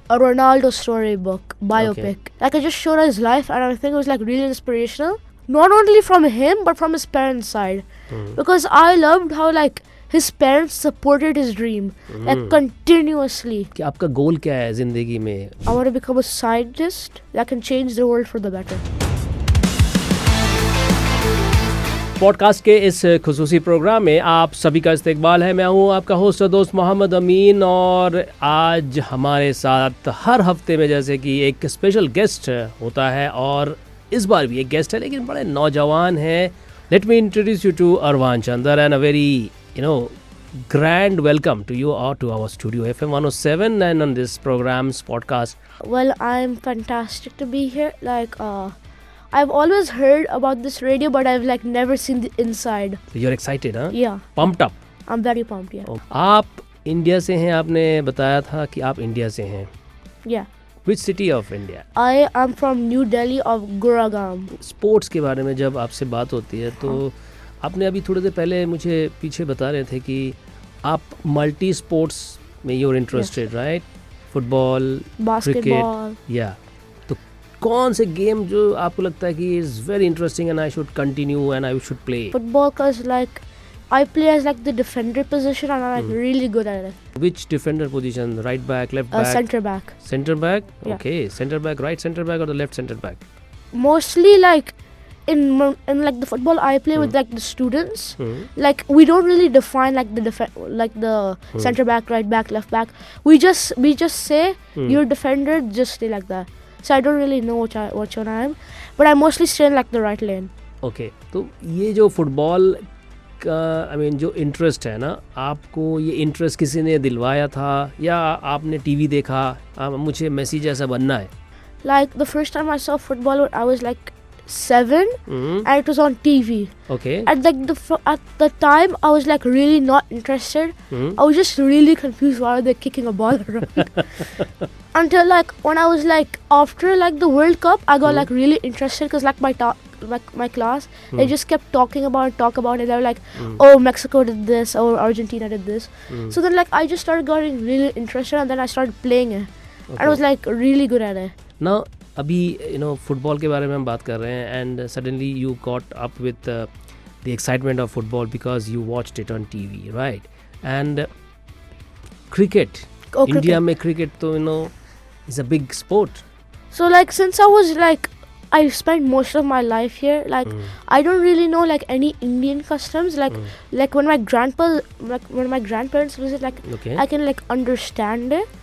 a Ronaldo storybook, biopic. Like I just showed his life, and I think it was like really inspirational. Not only from him, but from his parents' side. Because I loved how like his parents supported his dream, like continuously. कि आपका गोल क्या है जिंदगी में? I want to become a scientist that can change the world for the better. Podcast के इस खसूसी programme में आप सभी का इस्तकबाल है. मैं हूं आपका होस्ट और दोस्त मोहम्मद अमीन, और आज हमारे साथ हर हफ्ते में जैसे कि एक स्पेशल गेस्ट होता है, और इस बार भी एक गेस्ट है लेकिन बड़े नौजवान हैं. Let me introduce you to Arvan Chander and a very grand welcome to you or to our studio FM 107 and on this program's podcast. Well, I'm fantastic to be here. Like I've always heard about this radio, but I've like never seen the inside. You're excited, huh? Yeah. Pumped up. I'm very pumped, yeah. आप India से हैं, आपने बताया था कि आप India से हैं. Yeah. Which city of India? I am from New Delhi of Gurgaon. Sports के बारे में जब आपसे बात होती है तो आपने अभी थोड़ी देर पहले मुझे पीछे बता रहे थे कि आप मल्टी स्पोर्ट्स में you're interested, right? Football, basketball, या तो कौन से गेम जो आपको लगता है कि is very interesting and I should continue and I should play? Football, cause like I play as like the defender position and I'm like really good at it. Which defender position? Right back, left back? Center back. Center back? Yeah. Okay, center back, right center back or the left center back? Mostly like in like the football I play with like the students. Like we don't really define like the center back, right back, left back. We just say you're defender, just stay like that. So I don't really know what I am, but I mostly stay in like the right lane. Okay, तो ये जो football का जो interest है ना, आपको ये interest किसी ने दिलवाया था या आपने टीवी देखा मुझे मेसी जैसा बनना है? Like the first time I saw football, I was like 7 and it was on TV. Okay. And like at the time I was like really not interested. I was just really confused why are they kicking a ball around. Until like when I was like after like the World Cup, I got like really interested because like my class they just kept talking about it. They were like, oh, Mexico did this, or Argentina did this. So then like I just started getting really interested and then I started playing it. And I was like really good at it. Now अभी football के बारे में हम बात कर रहे हैं and suddenly you got up with the excitement of football because you watched it on TV, right? And cricket, India में क्रिकेट तो is a big sport. So like since I was like I spent most of my life here, like I don't really know like any Indian customs, like when my grandparents visit, like I can like understand it.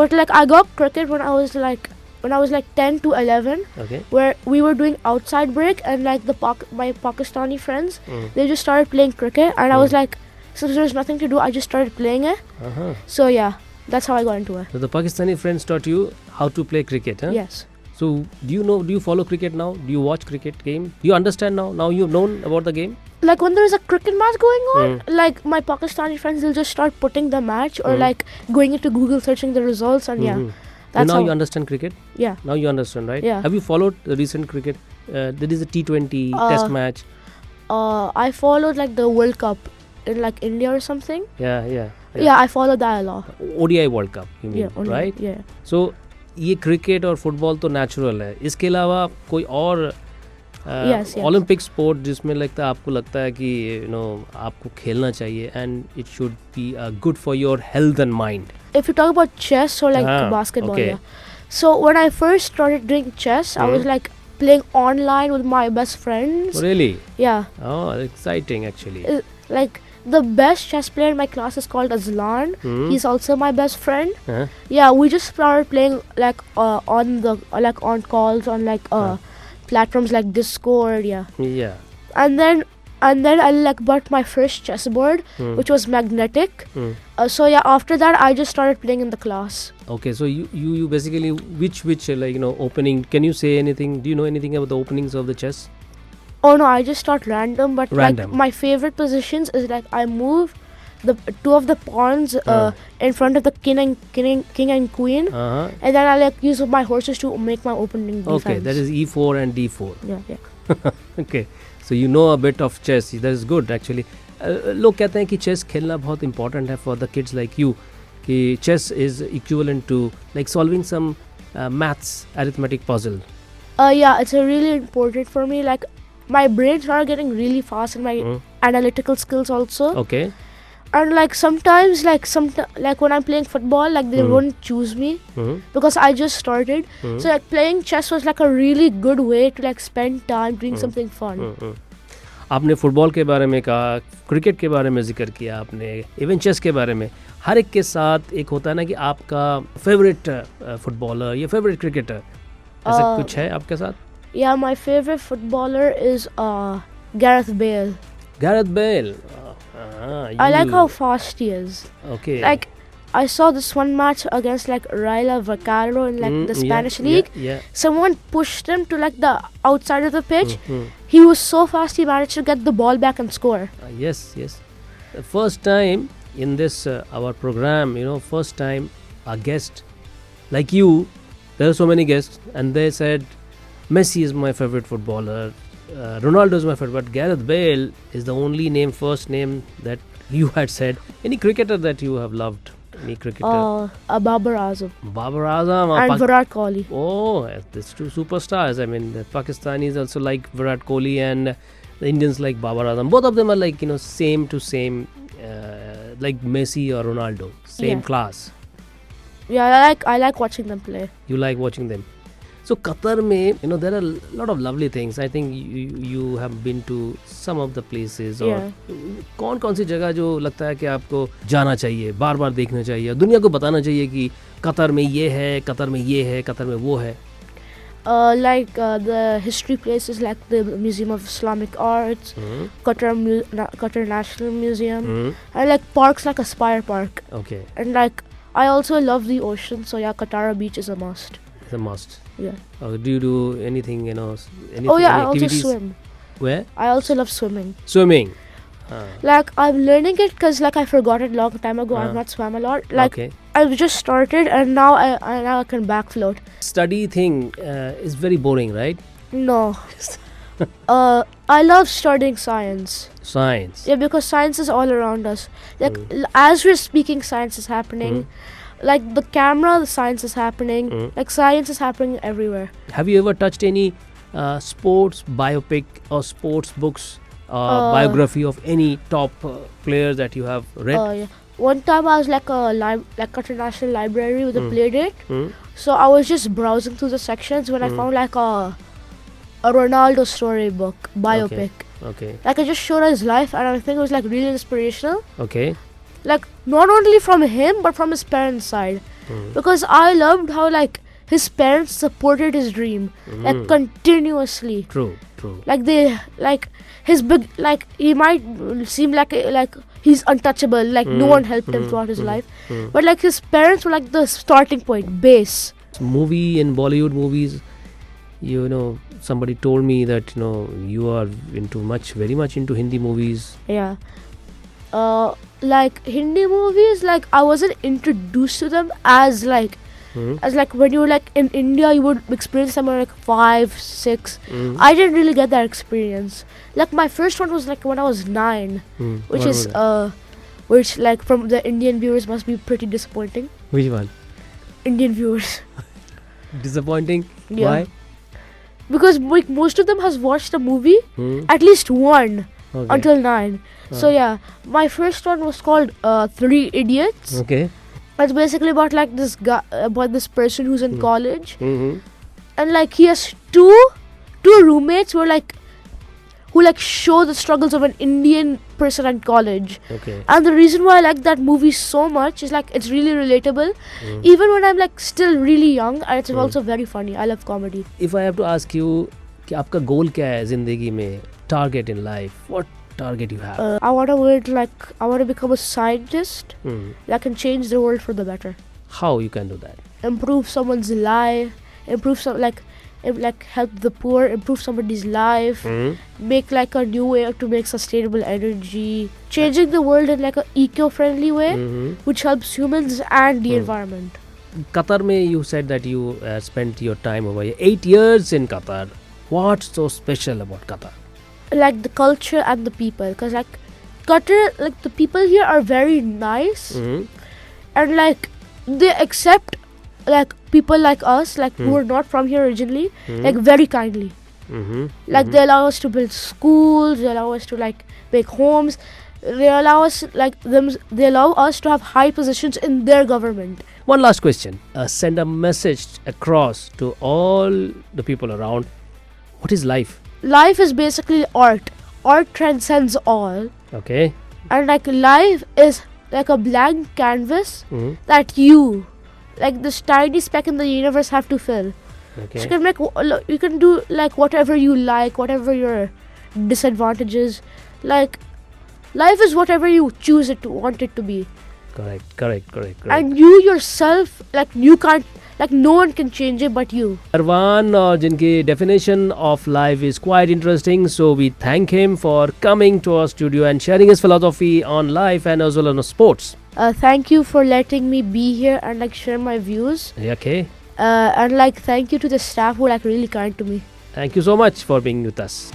But like I got cricket when I was like 10 to 11, where we were doing outside break and like my Pakistani friends they just started playing cricket and I was like, since there's nothing to do, I just started playing it. So yeah, that's how I got into it. So the Pakistani friends taught you how to play cricket, huh? Yes. So do you follow cricket now? Do you watch cricket game? Do you understand now? Now you've known about the game? Like when there's a cricket match going on, like my Pakistani friends will just start putting the match or like going into Google searching the results and yeah. So now you understand cricket? Yeah. Now you understand, right? Yeah. Have you followed the recent cricket? There is a T20 test match. I followed like the World Cup in like India or something. Yeah, I followed that a lot. ODI World Cup, you mean, yeah, right? Yeah. So ये cricket और football तो natural है, इसके अलावा कोई और Olympic sport जिसमें आपको लगता है कि आपको खेलना चाहिए and it should be good for your health and mind? If you talk about chess or like basketball, yeah. So when I first started doing chess, I was like playing online with my best friends. Really? Yeah. Oh, exciting actually. Like the best chess player in my class is called Azlan. He's also my best friend. Yeah, we just started playing like on calls on like platforms like Discord. Yeah. And then I like bought my first chessboard, which was magnetic. So yeah, after that I just started playing in the class. Okay, so you basically which opening? Can you say anything? Do you know anything about the openings of the chess? Oh no, I just start random. But like my favorite positions is like I move the two of the pawns in front of the king and queen, and then I like use my horses to make my opening defense. Okay, that is E4 and D4. Yeah. Okay, so you know a bit of chess. That is good actually. लोग कहते हैं कि chess खेलना बहुत important है for the kids like you. कि chess is equivalent to like solving some maths arithmetic puzzle. Yeah, it's a really important for me. Like my brain started getting really fast and my analytical skills also. Okay. And like sometimes like when I'm playing football, like they won't choose me because I just started. So like playing chess was like a really good way to like spend time doing something fun. आपने football के बारे में कहा, cricket के बारे में जिक्र किया आपने, इवन चेस के बारे में. हर एक के साथ एक होता है ना कि आपका फेवरेट फुटबॉलर या फेवरेट क्रिकेटर, ऐसा कुछ है आपके साथ? Yeah, my favorite footballer is Gareth Bale. Gareth Bale. I like how fast he is. Okay. Like I saw this one match against like Raila Vallecano in like the Spanish league. Yeah. Someone pushed him to like the outside of the pitch. He was so fast he managed to get the ball back and score. Yes. The first time in this our program, first time a guest like you, there are so many guests and they said Messi is my favorite footballer, Ronaldo is my favorite, but Gareth Bale is the only first name that you had said. Any cricketer that you have loved? Any cricketer? Babar Azam. Babar Azam. And Virat Kohli. Oh, these two superstars. I mean, the Pakistanis also like Virat Kohli and the Indians like Babar Azam. Both of them are like, same to same, like Messi or Ronaldo. Same class. Yeah, I like watching them play. You like watching them. So Qatar में, there are a lot of lovely things. I think you have been to some of the places. और कौन सी जगह जो लगता है कि आपको जाना चाहिए, बार बार देखना चाहिए, दुनिया को बताना चाहिए कि कतर में ये है, कतर में ये है, कतर में वो है? Like the history places like the Museum of Islamic Arts, Qatar National Museum, and like parks like Aspire Park. Okay. And like I also love the ocean, so yeah, Qatar Beach is a must. It's a must. Yeah. Do you do anything, anything? Oh yeah, I also swim. Where? I also love swimming. Swimming. Like I'm learning it because like I forgot it long time ago. I've not swam a lot. Like I've just started and now I can back float. Study thing is very boring, right? No. I love studying science. Science. Yeah, because science is all around us. Like as we're speaking, science is happening. Like the camera, the science is happening. Like science is happening everywhere. Have you ever touched any sports biopic or sports books, biography of any top players that you have read? Yeah. One time I was like Qatar National Library with a play date. So I was just browsing through the sections when I found like a Ronaldo storybook biopic. Okay. Like I just showed his life and I think it was like really inspirational. Okay. Like not only from him but from his parents' side, because I loved how like his parents supported his dream like continuously. True. Like they like his big, like he might seem like he's untouchable, like no one helped him throughout his life, but like his parents were like the starting point, base. Movie and Bollywood movies, somebody told me that you are very much into Hindi movies. Yeah. Like Hindi movies, like I wasn't introduced to them as like when you were like in India you would experience them like 5, 6. I didn't really get that experience. Like my first one was like when I was 9, which like from the Indian viewers must be pretty disappointing. Which one? Indian viewers. Disappointing? Yeah. Why? Because like most of them has watched a movie at least one until 9. So yeah, my first one was called 3 Idiots. Okay. It's basically about like this guy, about this person who's in college, and like he has two roommates who show the struggles of an Indian person at college. Okay. And the reason why I like that movie so much is like it's really relatable, even when I'm like still really young, and it's also very funny. I love comedy. If I have to ask you, कि आपका goal क्या है जिंदगी में? Target in life. What target you have? I want to become a scientist that can change the world for the better. How you can do that? Improve someone's life, help the poor, improve somebody's life, make like a new way to make sustainable energy, changing the world in like a eco-friendly way, which helps humans and the environment. Qatar mein, you said that you spent your time over here, 8 years in Qatar. What's so special about Qatar? Like the culture and the people, because like Qatar, like the people here are very nice, and like they accept like people like us, like who are not from here originally, like very kindly. Like they allow us to build schools, they allow us to like make homes, they allow us they allow us to have high positions in their government. One last question. Send a message across to all the people around. What is life? Life is basically art. Art transcends all. Okay. And like life is like a blank canvas that you, like this tiny speck in the universe, have to fill. Okay. So you can do like whatever you like, whatever your disadvantages. Like life is whatever you choose it to want it to be. Correct. And you yourself, like you can't, like no one can change it but you. Arvaan, jinki definition of life is quite interesting, so we thank him for coming to our studio and sharing his philosophy on life and as well on sports. Thank you for letting me be here and like share my views. Okay. And like thank you to the staff who are like really kind to me. Thank you so much for being with us.